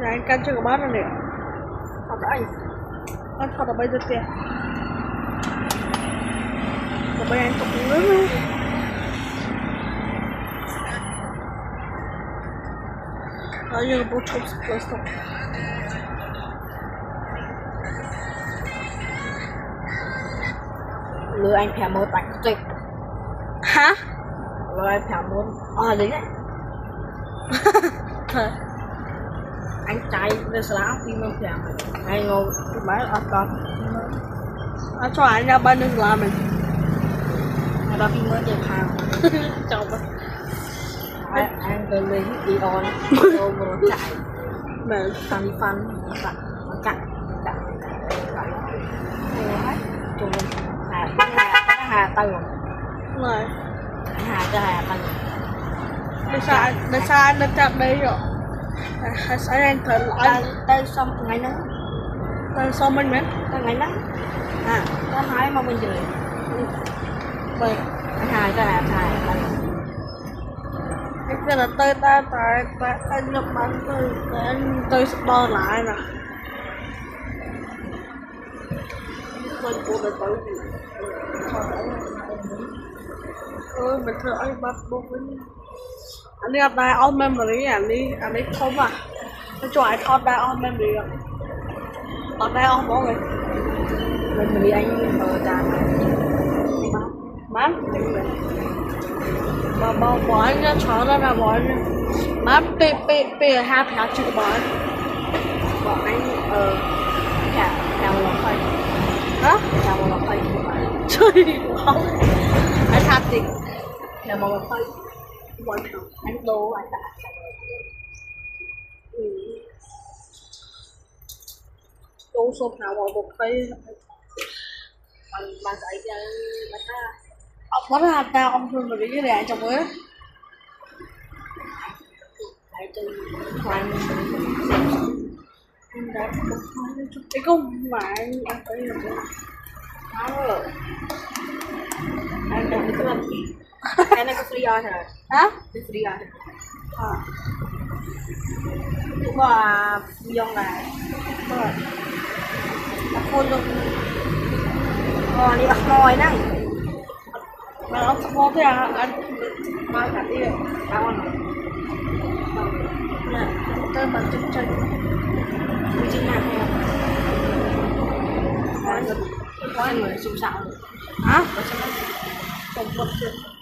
anh canh cho các bác rồi nè. Thật đấy. Anh thật là bây giờ kìa. Còn bây anh tục nước nữa. Nhưng bố chồng sẽ close up. Lừa anh phải một bạch tuyệt. Hả? Lừa anh phải một. Đấy đấy. Anh trai về sáng phim mà phải anh ngồi bán ở con. Anh cho anh ra bên đừng làm mình. Đó phim mới chơi hàng. Chồng anh tới lấy đi on rồi vừa chạy mà phân cặn chung hà tây rồi này hà tây để sao anh đã chặt đây rồi sao anh thử lại tây xong ngày nắng tây xong mình mấy ngày nắng có hai mà mình chơi vậy hà cái là tây ta tại anh nhập bán tây sắp đo lại nè mình cũng đã tới mình thử anh bắt buộc với anh đi gặp đại on memory anh đi không à nó cho anh thọt đại on memory rồi thọt đại on bố người mình đi anh mở tràn bán bỏ anh ra chó ra là bỏ anh bán bê hai thả chữ bỏ anh theo lòng phây hả? theo lòng phây chơi không anh thả gì theo lòng phây anh đố anh đã đố số nào vào một cái mà dạy cho người ta ông có hạt nào ông thường được cái này trong ấy phải từ hoàn anh đã một hai chút cái công mà anh thấy là anh đang cái làm gì anh đang có free rồi hả? cái free rồi cũng là dùng này rồi là phun luôn đi bắt mồi nè mà ông có thế à anh mà cả đi tao ăn nè tới bàn chân chân đi trên hàng này có người xung xạo hả? có trong đó không bật chân